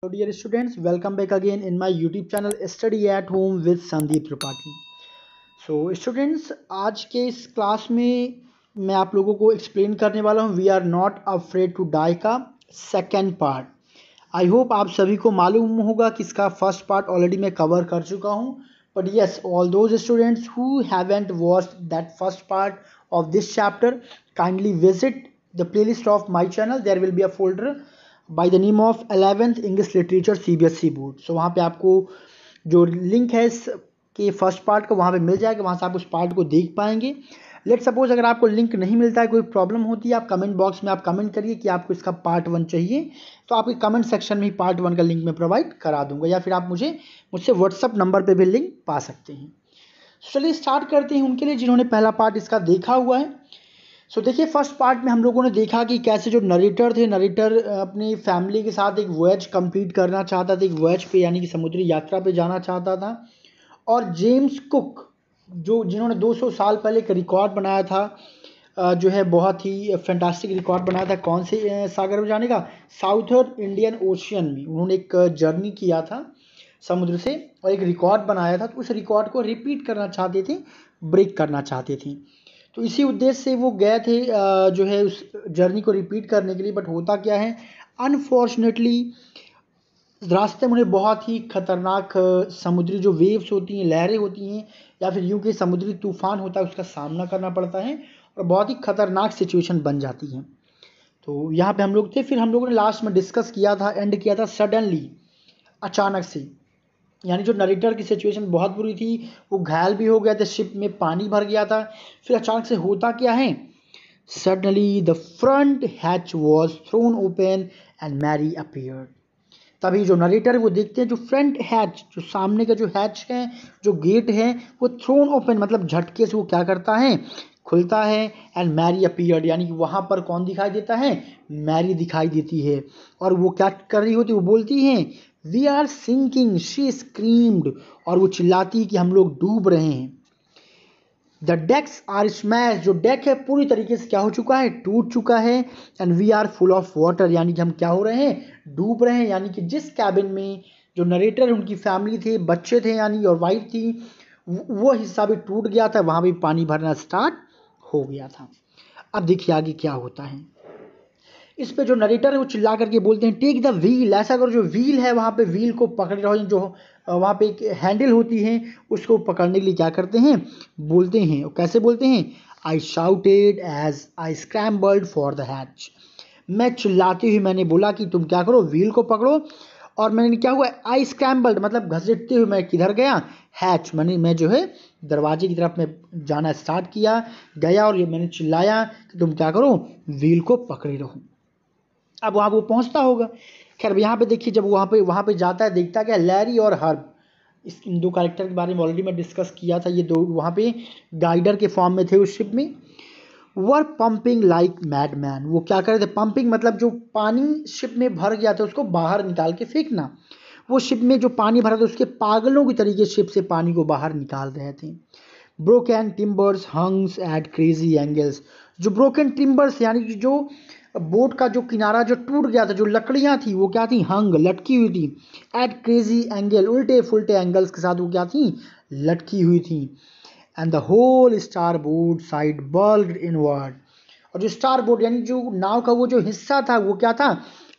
So dear students, welcome back again in my YouTube channel Study at Home with Sandeep Tripathi. So students, आज के इस class में मैं आप लोगों को एक्सप्लेन करने वाला हूँ we are not afraid to die का सेकेंड पार्ट. आई होप आप सभी को मालूम होगा कि इसका फर्स्ट पार्ट ऑलरेडी मैं कवर कर चुका हूँ. But yes, all those students who haven't watched that first part of this chapter, kindly visit the playlist of my channel. There will be a folder by the name of 11th English literature CBSE board. So वहाँ पे आपको जो link है इस के first part का वहाँ पे मिल जाएगा, वहाँ से आप उस पार्ट को देख पाएंगे. लेट सपोज अगर आपको लिंक नहीं मिलता है, कोई प्रॉब्लम होती है, आप कमेंट बॉक्स में आप कमेंट करिए कि आपको इसका पार्ट 1 चाहिए, तो आपके कमेंट सेक्शन में ही पार्ट 1 का लिंक मैं प्रोवाइड करा दूंगा, या फिर आप मुझसे व्हाट्सअप नंबर पे भी लिंक पा सकते हैं. चलिए स्टार्ट करते हैं उनके लिए जिन्होंने पहला पार्ट इसका देखा हुआ है. सो देखिए, फर्स्ट पार्ट में हम लोगों ने देखा कि कैसे जो नरेटर अपनी फैमिली के साथ एक वॉयज कंप्लीट करना चाहता था, एक वॉयज पे यानी कि समुद्री यात्रा पे जाना चाहता था. और जेम्स कुक जिन्होंने 200 साल पहले एक रिकॉर्ड बनाया था, जो है बहुत ही फैंटास्टिक रिकॉर्ड बनाया था. कौन से सागर में जाने का? साउथर्न इंडियन ओशियन में उन्होंने एक जर्नी किया था समुद्र से और एक रिकॉर्ड बनाया था. तो उस रिकॉर्ड को रिपीट करना चाहते थे, ब्रेक करना चाहते थे. तो इसी उद्देश्य से वो गए थे जो है उस जर्नी को रिपीट करने के लिए. बट होता क्या है, अनफॉर्चुनेटली रास्ते में उन्हें बहुत ही खतरनाक समुद्री जो वेव्स होती हैं, लहरें होती हैं, या फिर यूं कि समुद्री तूफान होता है, उसका सामना करना पड़ता है और बहुत ही खतरनाक सिचुएशन बन जाती है. तो यहाँ पे हम लोग थे. फिर हम लोगों ने लास्ट में डिस्कस किया था, एंड किया था सडनली, अचानक से, यानी जो नरेटर की सिचुएशन बहुत बुरी थी, वो घायल भी हो गया था, शिप में पानी भर गया था. फिर अचानक से होता क्या है, suddenly the front hatch was thrown open and Mary appeared. तभी जो नरेटर है वो देखते हैं जो फ्रंट हैच, जो सामने का जो हैच है, जो गेट है, वो थ्रोन ओपन मतलब झटके से वो क्या करता है, खुलता है. एंड मैरी अपीयर्ड यानी कि वहाँ पर कौन दिखाई देता है, मैरी दिखाई देती है. और वो क्या कर रही होती है, वो बोलती हैं we are sinking, she screamed, और वो चिल्लाती है कि हम लोग डूब रहे हैं. द डेक्स आर स्मैश, जो डेक है पूरी तरीके से क्या हो चुका है, टूट चुका है. And we are full of water, यानी कि हम क्या हो रहे हैं, डूब रहे हैं. यानी कि जिस कैबिन में जो नरेटर उनकी फैमिली थे, बच्चे थे यानी और वाइफ थी, वो हिस्सा भी टूट गया था, वहाँ भी पानी भरना स्टार्ट हो गया था. अब देखिए आगे क्या होता है. इस पे जो नरेटर है वो चिल्ला करके बोलते हैं टेक द व्हील, ऐसा करो, जो व्हील है वहाँ पे व्हील को पकड़ रहो, जो वहाँ पे एक हैंडल होती है उसको पकड़ने के लिए क्या करते हैं, बोलते हैं. और कैसे बोलते हैं, I shouted as I scrambled for the hatch, मैं चिल्लाती हुई मैंने बोला कि तुम क्या करो, व्हील को पकड़ो. और मैंने क्या हुआ, आई स्क्रैम्बल्ड मतलब घसीटते हुए मैं किधर गया, हैच मैं जो है दरवाजे की तरफ मैं जाना स्टार्ट किया, गया, और ये मैंने चिल्लाया कि तुम क्या करो, व्हील को पकड़े रहो. अब वहाँ वो पहुँचता होगा. खैर यहाँ पे देखिए, जब वहाँ पे जाता है, देखता क्या, लैरी और हर्ब, इन दो कैरेक्टर के बारे में ऑलरेडी मैं डिस्कस किया था. ये दो वहाँ पे गाइडर के फॉर्म में थे उस शिप में. वर पंपिंग लाइक मैडमैन, वो क्या कर रहे थे, पंपिंग मतलब जो पानी शिप में भर गया था उसको बाहर निकाल के फेंकना. वो शिप में जो पानी भरा था उसके पागलों की तरीके शिप से पानी को बाहर निकाल रहे थे. Broken timbers hungs at crazy angles, जो ब्रोकन टिम्बर्स यानी कि जो बोट का जो किनारा जो टूट गया था, जो लकड़ियां थी वो क्या थी, हंग लटकी हुई थी. एट क्रेजी एंगल, उल्टे फुलटे एंगल्स के साथ वो क्या थी, लटकी हुई थी. And the whole starboard side bulged inward, और जो स्टार बोर्ड यानी जो नाव का वो जो हिस्सा था वो क्या था,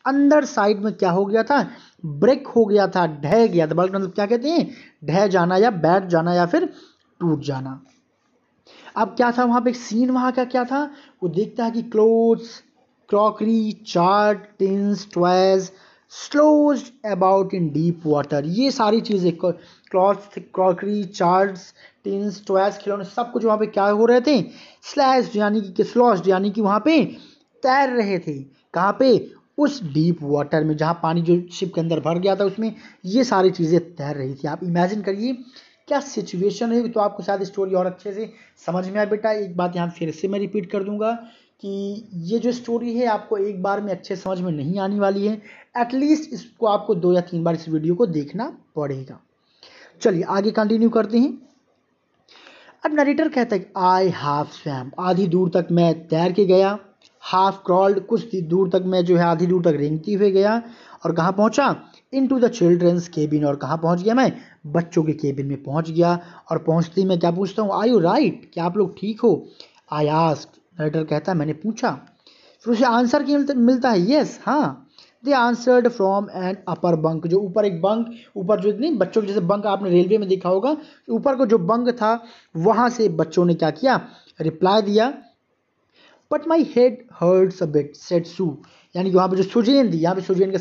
अंदर साइड में क्या हो गया था, ब्रेक हो गया था, ढह गया था. बल्कि मतलब क्या कहते हैं, ढह जाना या बैठ जाना या फिर टूट जाना. अब क्या था वहाँ पे एक सीन, वहाँ का क्या था, वो देखता है कि clothes, crockery, chart, tins, toys slosh about in deep water, ये सारी चीज़ें, clothes, crockery, charts, tins, toys, खिलौने, सब कुछ वहाँ पे क्या हो रहे थे, स्लैश्ड यानी कि स्लॉश्ड यानी कि वहाँ पे तैर रहे थे. कहाँ पे, उस डीप वाटर में, जहाँ पानी जो शिप के अंदर भर गया था उसमें ये सारी चीज़ें तैर रही थी. आप इमेजिन करिए क्या सिचुएशन है. तो आपको शायद स्टोरी और अच्छे से समझ में आए. बेटा एक बात यहाँ फिर से मैं रिपीट कर दूंगा कि ये जो स्टोरी है आपको एक बार में अच्छे समझ में नहीं आने वाली है. एटलीस्ट इसको आपको 2 या 3 बार इस वीडियो को देखना पड़ेगा. चलिए आगे कंटिन्यू करते हैं. अब नरेटर कहता है आई हाफ स्वैम, आधी दूर तक मैं तैर के गया. हाफ क्रॉल्ड, कुछ दूर तक मैं जो है आधी दूर तक रेंगती हुए गया. और कहाँ पहुँचा, इनटू द चिल्ड्रंस केबिन, और कहाँ पहुंच गया मैं, बच्चों के केबिन में पहुंच गया। और पहुंचते ही मैं क्या पूछता हूँ, आर यू राइट, क्या आप लोग ठीक हो, आई आस्क्ड, नरेटर कहता है मैंने पूछा। फिर उसे आंसर क्या मिलता है, यस, हाँ। They answered from an upper bunk, जो ऊपर एक बंक, ऊपर जो नहीं बच्चों के जैसे बंक आपने रेलवे में देखा होगा, ऊपर को जो बंक था वहां से बच्चों ने क्या किया, रिप्लाई दिया। But my head hurts a bit said Sue, यानी कि वहाँ पे जो सुजेन थी, यहाँ पे सुजेन का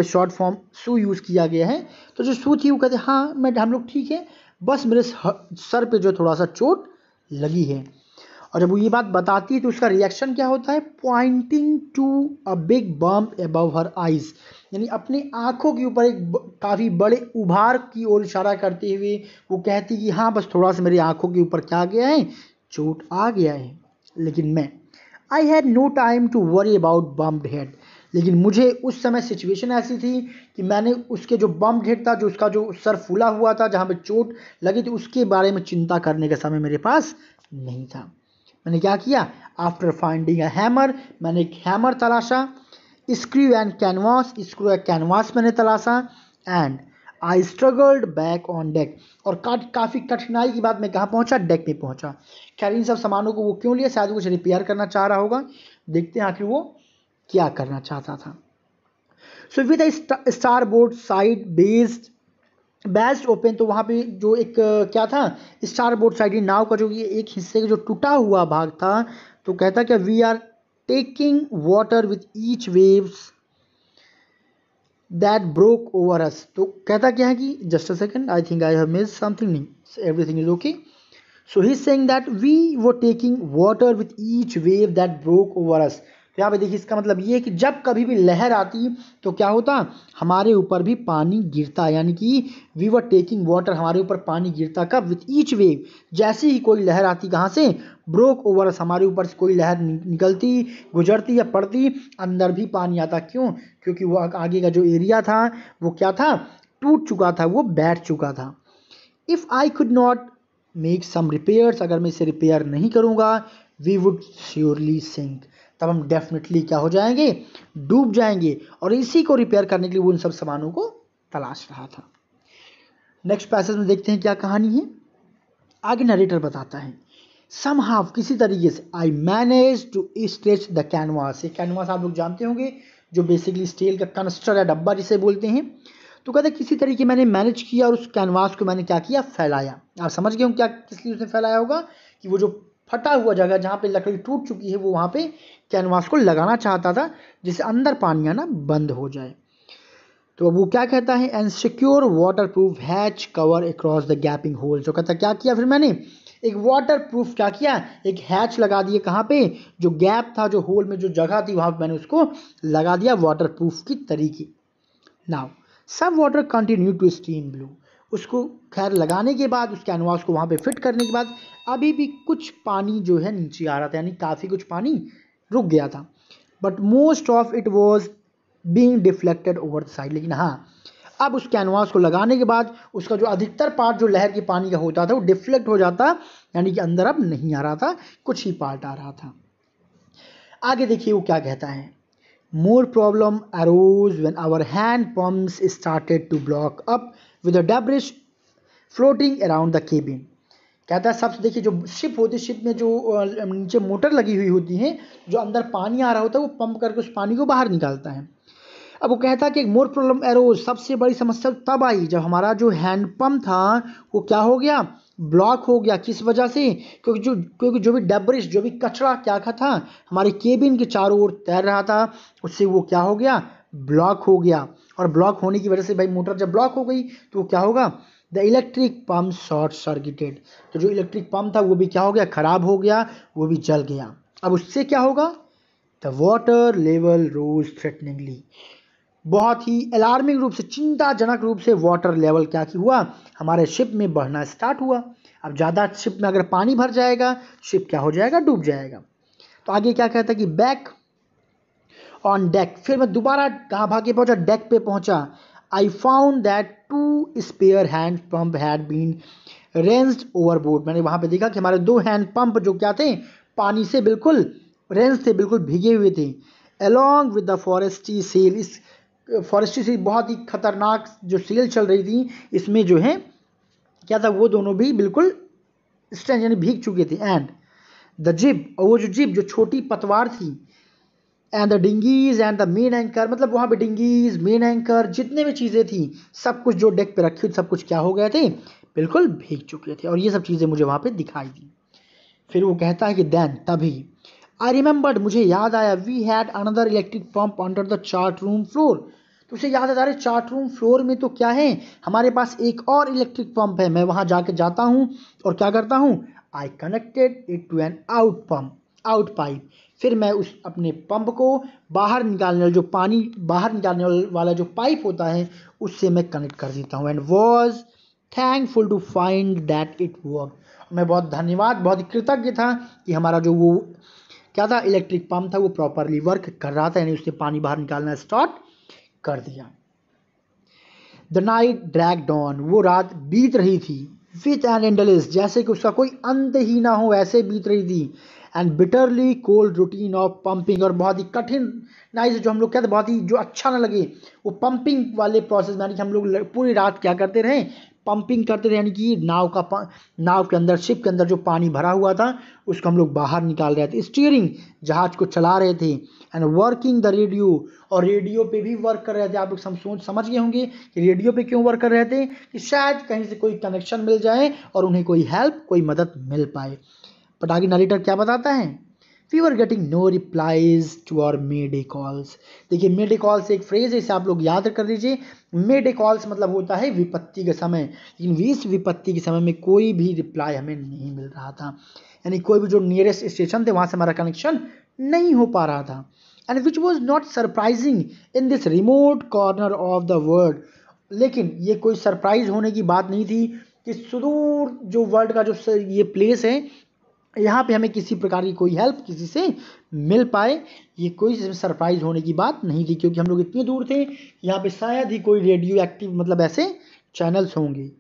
शॉर्ट फॉर्म सू यूज़ किया गया है। तो जो सू थी वो कहते हाँ हम लोग ठीक है, बस मेरे सर पे जो थोड़ा सा चोट लगी है। और जब वो ये बात बताती है तो उसका रिएक्शन क्या होता है, pointing to a big bump above her eyes, यानी अपनी आंखों के ऊपर एक काफ़ी बड़े उभार की ओर इशारा करते हुए वो कहती कि हाँ बस थोड़ा सा मेरी आंखों के ऊपर क्या आ गया है, चोट आ गया है। लेकिन मैं, I had no time to worry about bumped head, लेकिन मुझे उस समय सिचुएशन ऐसी थी कि मैंने उसके जो बम्प्ड हेड था, जो उसका जो सर फूला हुआ था, जहाँ पे चोट लगी थी, उसके बारे में चिंता करने का समय मेरे पास नहीं था। मैंने क्या किया, आफ्टर फाइंडिंग अ हैमर, मैंने एक हैमर तलाशा, screw and canvas, screw and canvas मैंने तलाशा, and I struggled back on deck, और काफ़ी कठिनाई के बाद मैं कहाँ पहुंचा, डेक पे पहुंचा। खैर इन सब सामानों को वो क्यों लिया, शायद कुछ रिपेयर करना चाह रहा होगा, देखते हैं आखिर वो क्या करना चाहता था। So with star board side based open, तो वहाँ पे जो एक क्या था, स्टार बोर्ड साइड नाव का जो ये एक हिस्से का जो टूटा हुआ भाग था, तो कहता क्या, we are taking water with each waves that broke over us. तो कहता क्या है कि just a second, I think I have miss something, नहीं everything is okay. So he is saying that we were taking water with each wave that broke over us. तो यहाँ पे देखिए इसका मतलब ये है कि जब कभी भी लहर आती तो क्या होता, हमारे ऊपर भी पानी गिरता, यानी कि वी वर टेकिंग वाटर, हमारे ऊपर पानी गिरता कब, विथ ईच वेव, जैसे ही कोई लहर आती, कहाँ से, ब्रोक ओवर अस, हमारे ऊपर से कोई लहर निकलती, गुजरती या पड़ती, अंदर भी पानी आता। क्यों, क्योंकि वो आगे का जो एरिया था वो क्या था, टूट चुका था, वो बैठ चुका था। If I could not make some repairs, अगर मैं इसे रिपेयर नहीं करूँगा, वी वुड श्योरली सिंक, तब हम डेफिनेटली क्या हो जाएंगे, डूब जाएंगे। और इसी को रिपेयर करने के लिए वो उन सब सामानों को तलाश रहा था। नेक्स्ट पैसेज में देखते हैं क्या कहानी है। आगे नरेटर बताता है, समहाउ, किसी तरीके से, I manage to stretch the canvas, ये कैनवास आप लोग जानते होंगे जो बेसिकली स्टील का कनस्टर या डब्बा जिसे बोलते हैं। तो कहते किसी तरीके मैंने मैनेज किया और उस कैनवास को मैंने क्या किया, फैलाया। आप समझ गए हो क्या किस लिए उसने फैलाया होगा, कि वो जो फटा हुआ जगह जहाँ पे लकड़ी टूट चुकी है वो वहाँ पे कैनवास को लगाना चाहता था, जिससे अंदर पानी आना बंद हो जाए। तो अब वो क्या कहता है, and secure waterproof hatch cover across the gaping hole. जो कहता क्या किया फिर मैंने, एक वाटर प्रूफ क्या किया, एक हैच लगा दिए, कहाँ पे, जो गैप था, जो होल में जो जगह थी वहाँ पे मैंने उसको लगा दिया वाटर प्रूफ की तरीके। Now some water continue to stream blue, उसको खैर लगाने के बाद, उस कैनवास को वहाँ पे फिट करने के बाद अभी भी कुछ पानी जो है नीचे आ रहा था, यानी काफ़ी कुछ पानी रुक गया था। But most of it was being deflected over the side, लेकिन हाँ अब उस कैनवास को लगाने के बाद उसका जो अधिकतर पार्ट जो लहर के पानी का होता था वो डिफ्लेक्ट हो जाता, यानी कि अंदर अब नहीं आ रहा था, कुछ ही पार्ट आ रहा था। आगे देखिए वो क्या कहता है, more problem arose when our hand pumps started to block up with the debris floating around the cabin। कहता है सबसे, देखिए जो शिप होती है, शिप में जो नीचे मोटर लगी हुई होती है, जो अंदर पानी आ रहा होता है वो पंप करके उस पानी को बाहर निकालता है। अब वो कहता है कि मोर प्रॉब्लम एरोज, सबसे बड़ी समस्या तब आई जब हमारा जो हैंड पंप था वो क्या हो गया, ब्लॉक हो गया। किस वजह से, क्योंकि जो भी डेब्रिस, जो भी कचरा क्या था हमारे केबिन के चारों ओर तैर रहा था, उससे वो क्या हो गया, ब्लॉक हो गया। और ब्लॉक होने की वजह से भाई मोटर जब ब्लॉक हो गई तो वो क्या होगा, the electric pump short circuited, तो जो इलेक्ट्रिक पम्प था वो भी क्या हो गया, खराब हो गया, वो भी जल गया। अब उससे क्या होगा, द वाटर लेवल रोज थ्रेटनिंगली, बहुत ही अलार्मिंग रूप से, चिंताजनक रूप से वाटर लेवल क्या की हुआ, हमारे शिप में बढ़ना स्टार्ट हुआ। अब ज़्यादा शिप में अगर पानी भर जाएगा शिप क्या हो जाएगा, डूब जाएगा। तो आगे क्या कहता है कि बैक ऑन डेक, फिर मैं दोबारा कहाँ भागे पहुंचा, डेक पे पहुंचा। I found that two spare hand pump had been ranged overboard, मैंने वहाँ पे देखा कि हमारे दो हैंड पंप जो क्या थे, पानी से बिल्कुल रेंज थे, बिल्कुल भीगे हुए थे। Along with the forestay sail, इस फॉरेस्ट्री से बहुत ही खतरनाक जो सेल चल रही थी, इसमें जो है क्या था, वो दोनों भी बिल्कुल स्ट्रेंज यानी भीग चुके थे। एंड द जिब, और वो जो जिब जो छोटी पतवार थी, and the dinghies and the main anchor, मतलब वहाँ पे डिंगीज, मेन एंकर, जितने भी चीज़ें थी, सब कुछ जो डेक पे रखी हुई सब कुछ क्या हो गए थे, बिल्कुल भीग चुके थे। और ये सब चीज़ें मुझे वहाँ पे दिखाई दी। फिर वो कहता है कि देन, तभी, आई रिमेंबर्ड, मुझे याद आया, we had another electric pump under the chart room floor. तो उसे याद आ रहा है चार्ट रूम फ्लोर में तो क्या है, हमारे पास एक और इलेक्ट्रिक पंप है। मैं वहाँ जाके जाता हूँ और क्या करता हूँ, I connected it to an out pump, out pipe. फिर मैं उस अपने पंप को बाहर निकालने वाला, जो पानी बाहर निकालने वाला जो पाइप होता है, उससे मैं कनेक्ट कर देता हूँ। And was thankful to find that it work. मैं बहुत धन्यवाद, बहुत कृतज्ञ था कि हमारा जो वो क्या था, इलेक्ट्रिक पंप था, वो प्रॉपरली वर्क कर रहा था, यानी उससे पानी बाहर निकालना स्टार्ट कर दिया। द नाइट ड्रैग्ड ऑन, वो रात बीत रही थी, विथ एन एंडलेस, जैसे कि उसका कोई अंत ही ना हो, ऐसे बीत रही थी। And bitterly cold routine of pumping, और बहुत ही कठिन नाइस, जो हम लोग कहते हैं बहुत ही जो अच्छा ना लगे, वो पंपिंग वाले प्रोसेस में, यानी कि हम लोग पूरी रात क्या करते रहे, पंपिंग करते रहे, यानी कि नाव के अंदर, शिप के अंदर जो पानी भरा हुआ था उसको हम लोग बाहर निकाल रहे थे। स्टीयरिंग, जहाज को चला रहे थे। एंड वर्किंग द रेडियो, और रेडियो पे भी वर्क कर रहे थे। आप लोग समझ गए होंगे कि रेडियो पे क्यों वर्क कर रहे थे, कि शायद कहीं से कोई कनेक्शन मिल जाए और उन्हें कोई हेल्प, कोई मदद मिल पाए। बट आगे नरेटर क्या बताता है, we were getting no replies to our mayday calls. देखिए मेडे कॉल्स एक फ्रेज है, इसे आप लोग याद कर लीजिए। मेडे कॉल्स मतलब होता है विपत्ति के समय, लेकिन इस विपत्ति के समय में कोई भी रिप्लाई हमें नहीं मिल रहा था, यानी कोई भी जो नियरेस्ट स्टेशन थे वहाँ से हमारा कनेक्शन नहीं हो पा रहा था। And which was not surprising in this remote corner of the world, लेकिन ये कोई सरप्राइज होने की बात नहीं थी कि सुदूर जो वर्ल्ड का जो ये प्लेस है, यहाँ पे हमें किसी प्रकार की कोई हेल्प किसी से मिल पाए, ये कोई सरप्राइज होने की बात नहीं थी, क्योंकि हम लोग इतने दूर थे, यहाँ पे शायद ही कोई रेडियो एक्टिव मतलब ऐसे चैनल्स होंगे।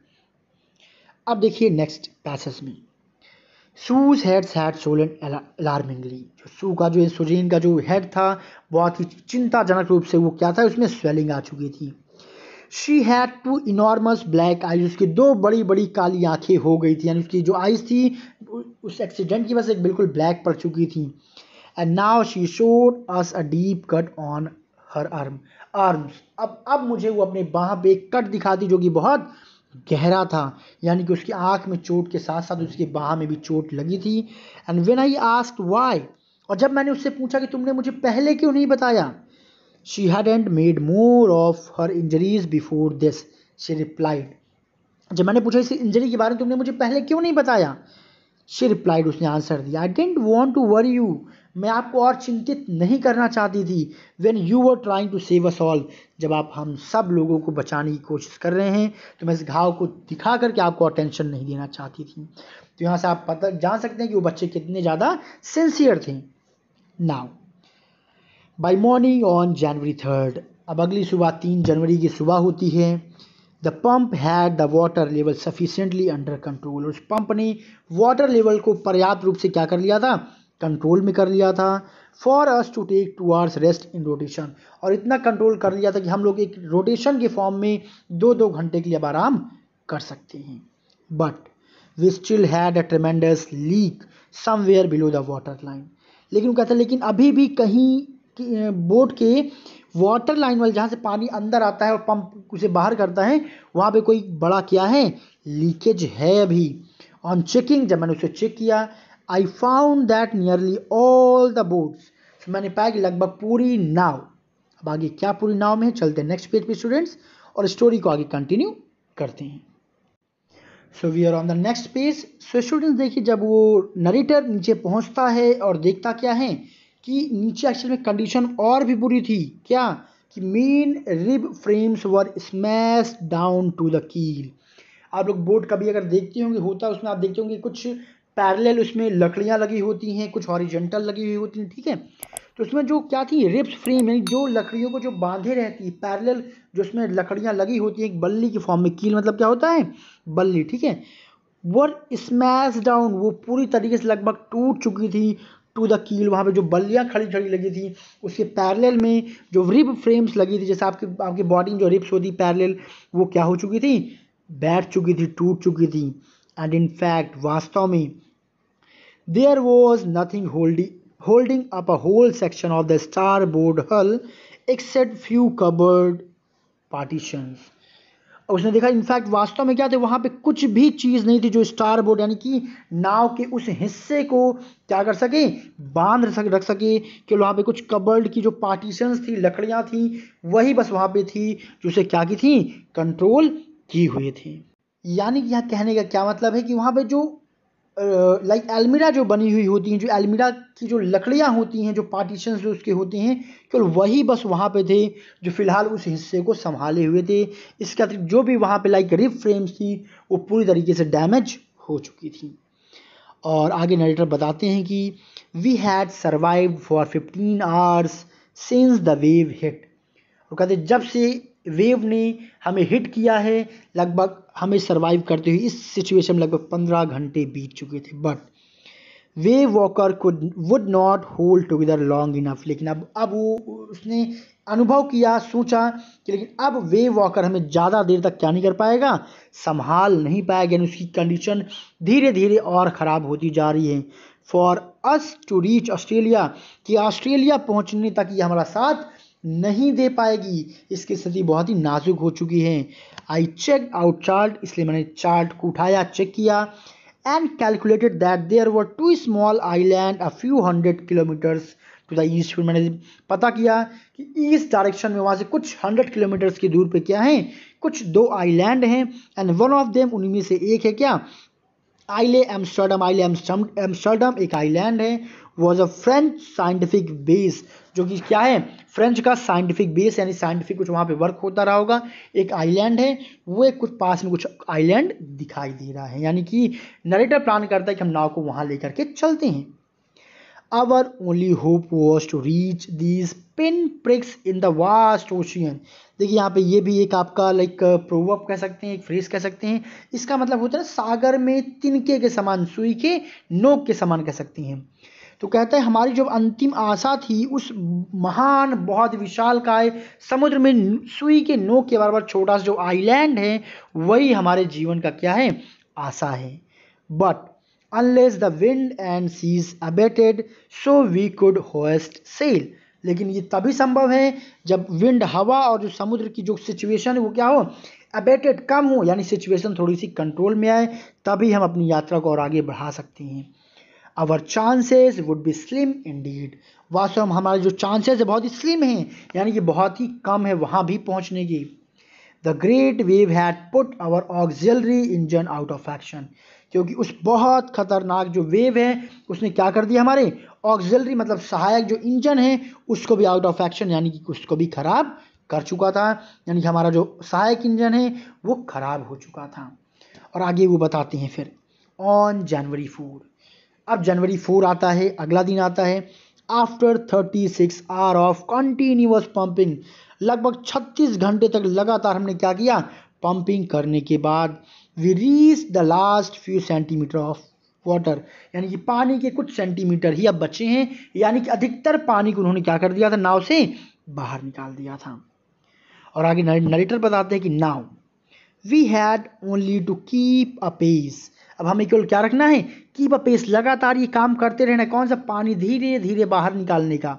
अब देखिए नेक्स्ट पैसेज में, सूज हेड्स हैड सोलन अलार्मिंगली, जो सू का जो सुजीन का जो हेड था, बहुत ही चिंताजनक रूप से वो क्या था, उसमें स्वेलिंग आ चुकी थी। She had two enormous black eyes, उसकी दो बड़ी बड़ी काली आंखें हो गई थी, यानी उसकी जो आईज थी उस एक्सीडेंट की वजह से बिल्कुल ब्लैक पड़ चुकी थी। And now she showed us a deep cut on her arms, अब मुझे वो अपने बाह पे एक कट दिखाती जो कि बहुत गहरा था, यानी कि उसकी आंख में चोट के साथ साथ उसकी बाह में भी चोट लगी थी। And when I asked why, और जब मैंने उससे पूछा कि तुमने मुझे पहले क्यों नहीं बताया, she hadn't made more of her injuries before this, she replied, जब मैंने पूछा इस इंजरी के बारे में तुमने मुझे पहले क्यों नहीं बताया, she replied, उसने आंसर दिया, I didn't want to worry you, मैं आपको और चिंतित नहीं करना चाहती थी, when you were trying to save us all, जब आप हम सब लोगों को बचाने की कोशिश कर रहे हैं, तो मैं इस घाव को दिखा करके आपको और टेंशन नहीं देना चाहती थी। तो यहाँ से आप पता जान सकते हैं कि वो बच्चे कितने ज़्यादा सिंसियर थे। Now by morning on January 3, अब अगली सुबह 3 जनवरी की सुबह होती है। The pump had the water level sufficiently under control, उस पंप ने वाटर लेवल को पर्याप्त रूप से क्या कर लिया था, कंट्रोल में कर लिया था। For us to take 2 hours rest in rotation, और इतना कंट्रोल कर लिया था कि हम लोग एक रोटेशन के फॉर्म में 2-2 घंटे के लिए अब आराम कर सकते हैं। But we still had a tremendous leak somewhere below the water line, लेकिन वो कहता है लेकिन अभी भी कहीं बोट के वाटर लाइन वाले जहाँ से पानी अंदर आता है और पंप उसे बाहर करता है, वहाँ पे कोई बड़ा क्या है, लीकेज है अभी। ऑन चेकिंग, जब मैंने उसे चेक किया, आई found that nearly all the boats, मैंने पाया कि लगभग पूरी नाव, अब आगे क्या पूरी नाव में है, चलते हैं नेक्स्ट पेज पे स्टूडेंट्स और स्टोरी को आगे कंटिन्यू करते हैं। So we are on the next page. So students देखिए, जब वो नरेटर नीचे पहुंचता है और देखता क्या है कि नीचे एक्चुअल में कंडीशन और भी बुरी थी, क्या कि main rib frames were smash down to the keel. आप लोग बोट कभी अगर देखते होंगे, होता है उसमें आप देखते होंगे कुछ पैरेलल उसमें लकड़ियाँ लगी होती हैं, कुछ हॉरिजॉन्टल लगी हुई होती हैं, ठीक है। तो उसमें जो क्या थी, रिब्स फ्रेम, यानी जो लकड़ियों को जो बांधे रहती है पैरेलल, जो उसमें लकड़ियाँ लगी होती हैं एक बल्ली की फॉर्म में, कील मतलब क्या होता है, बल्ली, ठीक है। वर स्मैश डाउन, वो पूरी तरीके से लगभग टूट चुकी थी टू द कील, वहाँ पे जो बल्लियाँ खड़ी खड़ी लगी थी उसके पैरेलल में जो रिब फ्रेम्स लगी थी, जैसे आपकी बॉडी में जो रिब्स होती पैरेलल, वो क्या हो चुकी थी, बैठ चुकी थी, टूट चुकी थी। एंड इन फैक्ट वास्तव में there was nothing holding up a whole section of the starboard hull except few cupboard partitions. उसने देखा इनफैक्ट वास्तव में क्या थे, वहाँ पे कुछ भी चीज़ नहीं थी जो स्टार बोर्ड यानी कि नाव के उस हिस्से को क्या कर सके, रख सके। कि वहाँ पे कुछ कबर्ड की जो पार्टीशंस थी, लकड़ियाँ थी, वही बस वहाँ पे थी जो उसे क्या की थी, कंट्रोल की हुई थी। यानी कि यहाँ कहने का क्या मतलब है कि वहाँ पे जो लाइक अलमीरा जो बनी हुई होती हैं, जो अलमीरा की जो लकड़ियाँ होती हैं, जो पार्टीशंस जो उसके होते हैं, केवल वही बस वहाँ पे थे जो फिलहाल उस हिस्से को संभाले हुए थे। इसके अतिरिक्त जो भी वहाँ पे लाइक रिब फ्रेम्स थी वो पूरी तरीके से डैमेज हो चुकी थी। और आगे नरेटर बताते हैं कि we had survived for 15 hours since the wave hit. वो कहते जब से वेव ने हमें हिट किया है, लगभग हमें सरवाइव करते हुए इस सिचुएशन में लगभग 15 घंटे बीत चुके थे। But wave walker would not hold together long enough. लेकिन अब वो उसने अनुभव किया, सोचा कि लेकिन अब वेव वॉकर हमें ज़्यादा देर तक क्या नहीं कर पाएगा, संभाल नहीं पाएगा। यानी उसकी कंडीशन धीरे धीरे और ख़राब होती जा रही है। For us to reach Australia, कि ऑस्ट्रेलिया पहुंचने तक ये हमारा साथ नहीं दे पाएगी, इसकी स्थिति बहुत ही नाजुक हो चुकी है। आई चेक आउट चार्ट, इसलिए मैंने चार्ट को उठाया, चेक किया, and calculated that there were two small island a few 100 kilometres to the east. फिर मैंने पता किया कि ईस्ट डायरेक्शन में वहाँ से कुछ 100 किलोमीटर्स की दूर पे क्या है, कुछ 2 आइलैंड हैं। एंड वन ऑफ देम, उन्हीं में से एक है क्या, आइले एम्स्टर्डम एक आइलैंड है। Was a French scientific base, जो कि क्या है, फ्रेंच का साइंटिफिक बेस, यानी साइंटिफिक कुछ वहाँ पे वर्क होता रहा होगा। एक आइलैंड है, वो एक कुछ पास में कुछ आइलैंड दिखाई दे रहा है। यानी कि नरेटर प्लान करता है कि हम नाव को वहाँ लेकर के चलते हैं। Our only hope was to reach these pinpricks in the vast ocean। देखिए यहाँ पे ये भी एक आपका लाइक प्रोवर्ब कह सकते हैं, एक फ्रेज कह सकते हैं। इसका मतलब होता है सागर में तिनके के समान, सुई के नोक के समान कह सकती हैं। तो कहता है हमारी जो अंतिम आशा थी उस महान बहुत विशालकाय समुद्र में सुई के नोक के बराबर छोटा सा जो आइलैंड है, वही हमारे जीवन का क्या है, आशा है। But unless the wind and seas abated so we could hoist sail। लेकिन ये तभी संभव है जब विंड, हवा और जो समुद्र की जो सिचुएशन है वो क्या हो, अबेटेड, कम हो, यानी सिचुएशन थोड़ी सी कंट्रोल में आए, तभी हम अपनी यात्रा को और आगे बढ़ा सकते हैं। Our chances would be slim indeed. वास्तव में हमारे जो चांसेस है बहुत ही स्लिम हैं, यानी कि बहुत ही कम है वहाँ भी पहुँचने की। The great wave had put our auxiliary engine out of action. क्योंकि उस बहुत खतरनाक जो वेव है उसने क्या कर दिया, हमारे ऑक्सिलरी मतलब सहायक जो इंजन है उसको भी आउट ऑफ एक्शन, यानी कि उसको भी खराब कर चुका था। यानी कि हमारा जो सहायक इंजन है वो खराब हो चुका था। और आगे वो बताते हैं फिर ऑन जनवरी 4। अब जनवरी 4 आता है, अगला दिन आता है। After 36 hour of continuous pumping, लगभग 36 घंटे तक लगातार हमने क्या किया, पंपिंग करने के बाद we reach the last few centimetres of water. यानी कि पानी के कुछ सेंटीमीटर ही अब बचे हैं, यानी कि अधिकतर पानी को उन्होंने क्या कर दिया था, नाव से बाहर निकाल दिया था। और आगे नरेटर बताते हैं कि now we had only to keep a pace. अब हमें केवल क्या रखना है, कीप अ पेस, लगातार ये काम करते रहना है। कौन सा, पानी धीरे धीरे बाहर निकालने का।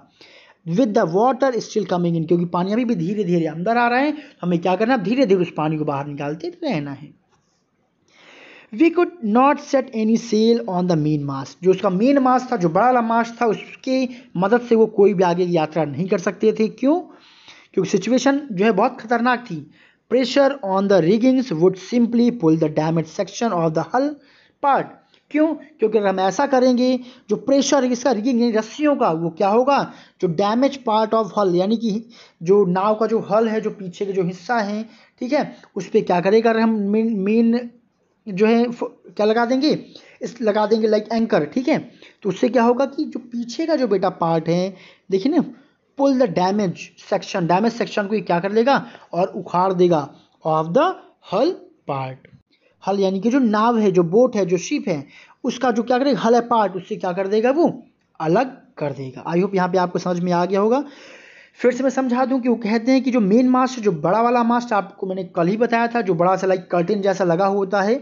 With the water still coming in, क्योंकि पानी अभी भी धीरे धीरे अंदर आ रहा है, तो हमें क्या करना है, धीरे धीरे उस पानी को बाहर निकालते रहना है। We could not set any sail on the main mast. जो उसका मेन मास्ट था, जो बड़ा वाला मास्ट था, उसकी मदद से वो कोई भी आगे की यात्रा नहीं कर सकते थे। क्यों, क्योंकि सिचुएशन जो है बहुत खतरनाक थी। Pressure on the riggings would simply pull the damage section of the hull part. क्यों, क्योंकि अगर हम ऐसा करेंगे, जो प्रेशर इसका रिगिंग यानी रस्सियों का, वो क्या होगा, जो डैमेज पार्ट ऑफ हल, यानी कि जो नाव का जो हल है, जो पीछे के जो हिस्सा है, ठीक है, उस पर क्या करेगा, अगर हम मेन जो है क्या लगा देंगे, इस लगा देंगे लाइक एंकर, ठीक है, तो उससे क्या होगा कि जो पीछे का जो बेटा पार्ट है, देखिए ना, पुल द डैमेज सेक्शन को ये क्या कर लेगा और उखाड़ देगा ऑफ द हल पार्ट। हल यानी कि जो नाव है, जो बोट है, जो शिप है, उसका जो क्या करेगा, हल है पार्ट, उससे क्या कर देगा, वो अलग कर देगा। आई होप यहाँ पे आपको समझ में आ गया होगा। फिर से मैं समझा दूं कि वो कहते हैं कि जो मेन मास्ट, जो बड़ा वाला मास्ट आपको मैंने कल ही बताया था, जो बड़ा सा लाइक कर्टेन जैसा लगा होता है,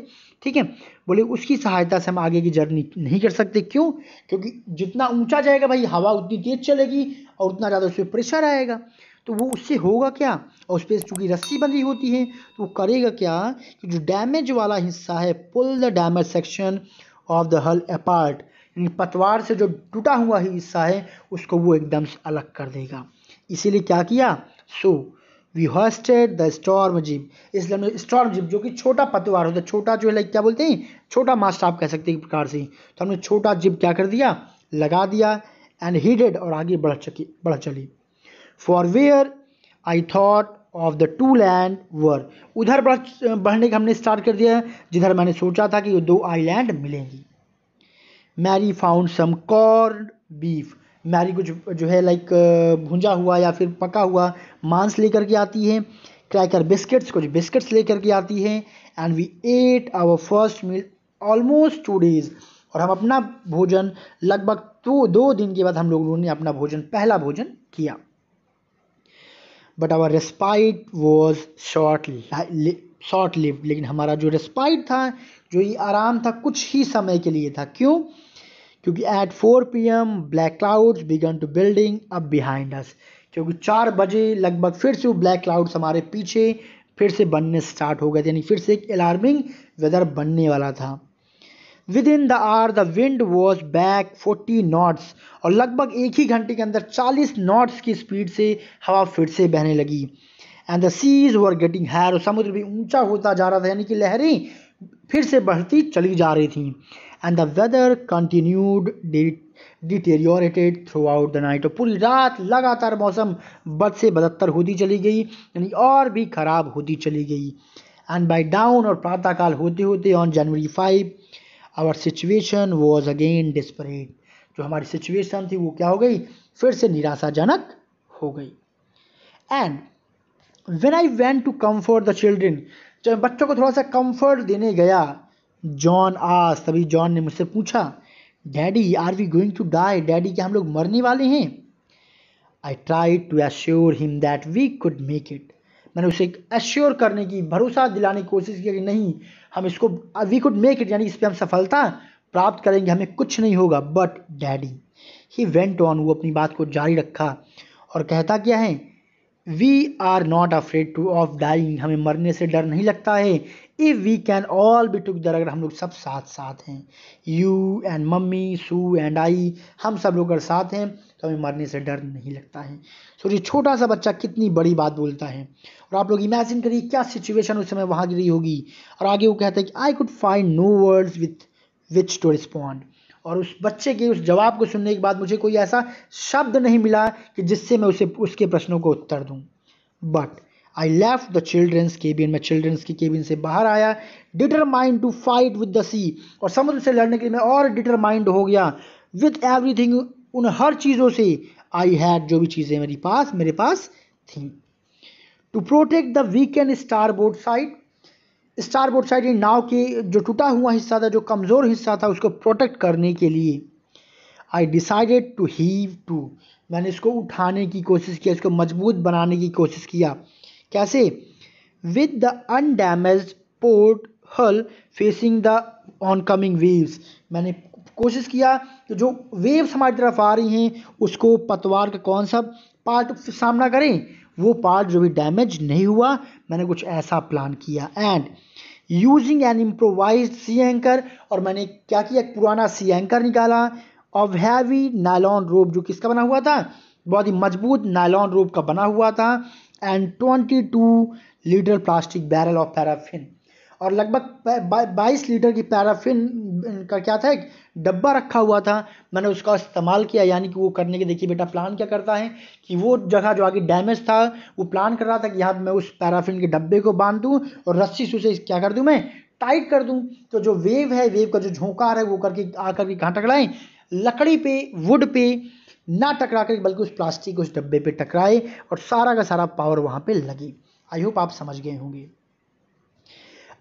ठीक है, बोले उसकी सहायता से हम आगे की जर्नी नहीं कर सकते। क्यों? क्योंकि जितना ऊंचा जाएगा भाई हवा उतनी तेज चलेगी और उतना ज़्यादा उस पर प्रेशर आएगा। तो वो उससे होगा क्या, और उस पर चूंकि रस्सी बंधी होती है तो वो करेगा क्या कि जो डैमेज वाला हिस्सा है, pull the damage section of the hull apart, यानी पतवार से जो टूटा हुआ हिस्सा है उसको वो एकदम से अलग कर देगा। इसीलिए क्या किया, so we hoisted the storm jib, इसलिए हमने स्टॉर्म जिब जो कि छोटा पतवार होता है, छोटा जो है लाइक क्या बोलते हैं, छोटा मास्ट आप कह सकते हैं एक प्रकार से, तो हमने छोटा जिब क्या कर दिया, लगा दिया, एंड हीडेड, और आगे बढ़ चली। For where I thought of the to land were, उधर बढ़ने का हमने स्टार्ट कर दिया जिधर मैंने सोचा था कि वो दो आइलैंड मिलेंगी। Mary found some corn beef, Mary को जो है लाइक भुंजा हुआ या फिर पका हुआ मांस लेकर के आती है। क्रैकर बिस्किट्स, कुछ बिस्किट्स लेकर के आती है। And we ate our first meal almost 2 days, और हम अपना भोजन लगभग 2 दिन के बाद हम लोगों ने अपना भोजन, पहला भोजन किया। But our respite was short lived, लेकिन हमारा जो रेस्पाइट था, जो ये आराम था, कुछ ही समय के लिए था। क्यों? क्योंकि at 4 PM black clouds began to building up behind us, क्योंकि 4 बजे लगभग फिर से वो ब्लैक क्लाउड्स हमारे पीछे फिर से बनने स्टार्ट हो गए थे, यानी फिर से एक अलार्मिंग वेदर बनने वाला था। Within the hour the wind was back 40 knots, और लगभग एक ही घंटे के अंदर 40 नॉट्स की स्पीड से हवा फिर से बहने लगी। And the seas were getting higher, और समुद्र भी ऊंचा होता जा रहा था, यानी कि लहरें फिर से बढ़ती चली जा रही थी। And the weather continued deteriorated throughout the night, और पूरी रात लगातार मौसम बद से बदतर होती चली गई, यानी और भी खराब होती चली गई। एंड बाय डाउन, और प्रातःकाल होते होते on January 5 our situation was again desperate, जो हमारी सिचुएशन थी वो क्या हो गई, फिर से निराशाजनक हो गई। And when I went to comfort the children, जब बच्चों को थोड़ा सा कंफर्ट देने गया, जॉन आस, तभी जॉन ने मुझसे पूछा, daddy are we going to die, daddy क्या हम लोग मरने वाले हैं? I try to assure him that we could make it, मैंने उसे एश्योर करने की, भरोसा दिलाने की कोशिश की कि नहीं, हम इसको, वी कुड मेक इट, यानी इस पर हम सफलता प्राप्त करेंगे, हमें कुछ नहीं होगा। But daddy, he went on, वो अपनी बात को जारी रखा और कहता क्या है, we are not afraid to of dying, हमें मरने से डर नहीं लगता है। If we can all be together, अगर हम लोग सब साथ साथ हैं, you and mummy, Sue and I, हम सब लोग अगर साथ हैं तो हमें मरने से डर नहीं लगता है। सोचिए छोटा सा बच्चा कितनी बड़ी बात बोलता है, और आप लोग इमेजिन करिए क्या सिचुएशन उस समय वहाँ गिरी होगी। और आगे वो कहता है कि I could find no words with which to respond, और उस बच्चे के उस जवाब को सुनने के बाद मुझे कोई ऐसा शब्द नहीं मिला कि जिससे मैं उसे उसके प्रश्नों को उत्तर दूं। But I left the children's cabin, मैं चिल्ड्रंस की केबिन से बाहर आया, determined to fight with the sea, और समुद्र से लड़ने के लिए मैं और डिटरमाइंड हो गया, विथ एवरीथिंग, उन हर चीज़ों से, आई हैड, जो भी चीज़ें मेरे पास थी, to protect the weakened starboard side, starboard side नाव के जो टूटा हुआ हिस्सा था, जो कमज़ोर हिस्सा था, उसको प्रोटेक्ट करने के लिए I decided to heave to, मैंने इसको उठाने की कोशिश किया, इसको मजबूत बनाने की कोशिश किया। कैसे? विद द अनडैमेज्ड पोर्ट हल फेसिंग द ऑनकमिंग वेव्स, मैंने कोशिश किया कि जो वेव्स हमारी तरफ आ रही हैं उसको पतवार का कौन सा पार्ट सामना करें, वो पार्ट जो भी डैमेज नहीं हुआ, मैंने कुछ ऐसा प्लान किया। And using an improvised sea anchor, और मैंने क्या किया, एक पुराना सी एंकर निकाला, ऑफ हैवी नायलॉन रोप, जो किसका बना हुआ था, बहुत ही मजबूत नायलॉन रोप का बना हुआ था। And 22 litre plastic barrel of paraffin, और लगभग 22 लीटर की पैराफिन का क्या था, एक डब्बा रखा हुआ था, मैंने उसका इस्तेमाल किया। यानी कि वो करने के, देखिए बेटा प्लान क्या करता है कि वो जगह जो आगे डैमेज था, वो प्लान कर रहा था कि यहाँ मैं उस पैराफिन के डब्बे को बांध दूँ और रस्सी से उसे क्या कर दूँ, मैं टाइट कर दूँ, तो जो वेव है, वेव का जो झोंकार है, वो करके आकर के कहाँ टकराए, लकड़ी पे, वुड पे ना टकरा कर, बल्कि उस प्लास्टिक, उस डब्बे पे टकराए, और सारा का सारा पावर वहाँ पे लगे। आई होप आप समझ गए होंगे।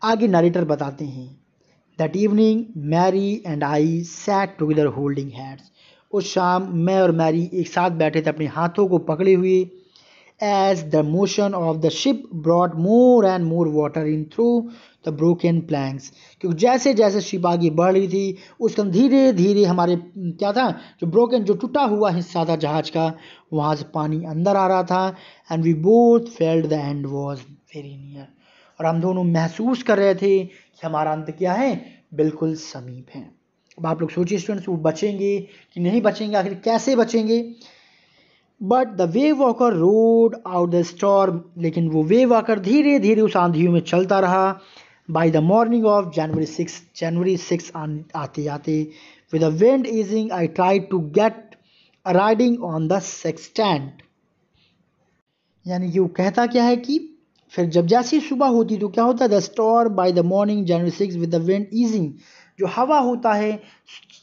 आगे नरेटर बताते हैं, that evening Mary and I sat together holding hands, उस शाम मैं और मैरी एक साथ बैठे थे अपने हाथों को पकड़े हुए। As the motion of the ship brought more and more water in through the broken planks, क्योंकि जैसे जैसे शिप आगे बढ़ रही थी उसके धीरे धीरे हमारे क्या था, जो टूटा हुआ हिस्सा था जहाज का, वहाँ से पानी अंदर आ रहा था। And we both felt the end was very near, और हम दोनों महसूस कर रहे थे कि हमारा अंत क्या है, बिल्कुल समीप है। अब आप लोग सोचिए स्टूडेंट्स, वो बचेंगे कि नहीं बचेंगे, आखिर कैसे बचेंगे। But the wave walker road out the storm, लेकिन वो वेव वॉकर धीरे धीरे उस आंधियों में चलता रहा। By the morning of January 6 आते आते, with the wind easing I try to get reading on the sextant. यानी कि वो कहता क्या है कि फिर जब जैसी सुबह होती तो क्या होता है, the storm by the morning January 6 with the wind easing, जो हवा होता है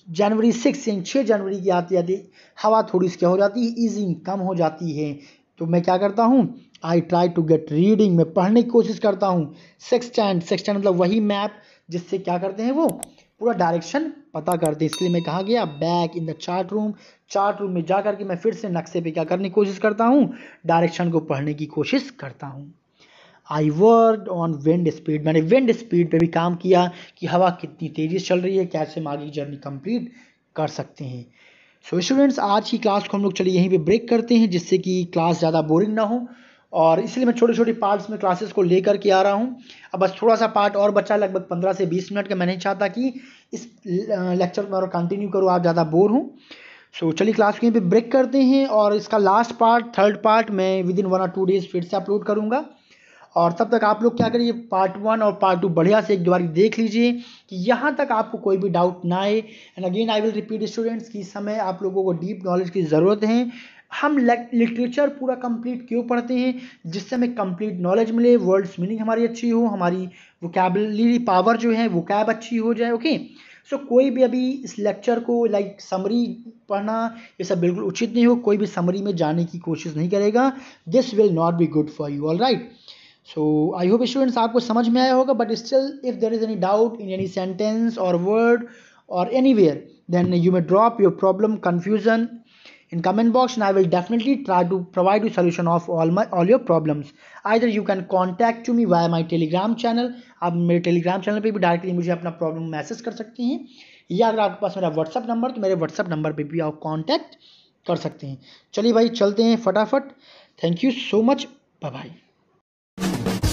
January 6 यानी 6 जनवरी की आती आती हवा थोड़ी सी क्या हो जाती है, ईजिंग कम हो जाती है। तो मैं क्या करता हूँ, I try to get reading, मैं पढ़ने की कोशिश करता हूँ। सेक्सटेंट मतलब वही मैप जिससे क्या करते हैं वो पूरा डायरेक्शन पता करते हैं। इसलिए मैं कहा गया back in the chart room में जा करके मैं फिर से नक्शे पे क्या करने की कोशिश करता हूँ, डायरेक्शन को पढ़ने की कोशिश करता हूँ। I worked on wind speed, मैंने विंड स्पीड पे भी काम किया कि हवा कितनी तेज़ी से चल रही है, कैसे हम आगे की जर्नी कंप्लीट कर सकते हैं। सो स्टूडेंट्स, आज की क्लास को हम लोग चलिए यहीं पे ब्रेक करते हैं, जिससे कि क्लास ज़्यादा बोरिंग ना हो, और इसलिए मैं छोटे छोटे पार्ट्स में क्लासेस को लेकर के आ रहा हूँ। अब बस थोड़ा सा पार्ट और बचा, लगभग 15 से 20 मिनट का। मैं नहीं चाहता कि इस लेक्चर को और कंटिन्यू करूँ, आप ज़्यादा बोर हों। सो चलिए क्लास को यहीं पे ब्रेक करते हैं, और इसका लास्ट पार्ट, थर्ड पार्ट मैं विद इन 1 और 2 डेज फिर से अपलोड करूँगा। और तब तक आप लोग क्या करिए, पार्ट 1 और पार्ट 2 बढ़िया से एक दो बार देख लीजिए कि यहाँ तक आपको कोई भी डाउट ना आए। And again I will repeat students कि इस समय आप लोगों को डीप नॉलेज की ज़रूरत है। हम लिटरेचर पूरा कंप्लीट क्यों पढ़ते हैं, जिससे हमें कंप्लीट नॉलेज मिले, वर्ड्स मीनिंग हमारी अच्छी हो, हमारी वोकैबुलरी पावर जो है वोकैब अच्छी हो जाए। ओके, सो कोई भी अभी इस लेक्चर को लाइक समरी पढ़ना ये सब बिल्कुल उचित नहीं हो, कोई भी समरी में जाने की कोशिश नहीं करेगा। This will not be good for you, all right. So I hope students आपको समझ में आया होगा, but still if there is any doubt in any sentence और वर्ड और anywhere, then you may drop your problem confusion in comment box, and I will definitely try to provide you solution of all your problems. Either you can contact to me via my telegram channel, आप मेरे Telegram channel पे भी directly मुझे अपना problem message कर सकते हैं, या अगर आपके पास मेरा व्हाट्सअप नंबर तो मेरे व्हाट्सअप नंबर पे भी आप कांटेक्ट कर सकते हैं। चलिए भाई चलते हैं फटाफट। Thank you so much, bye bye.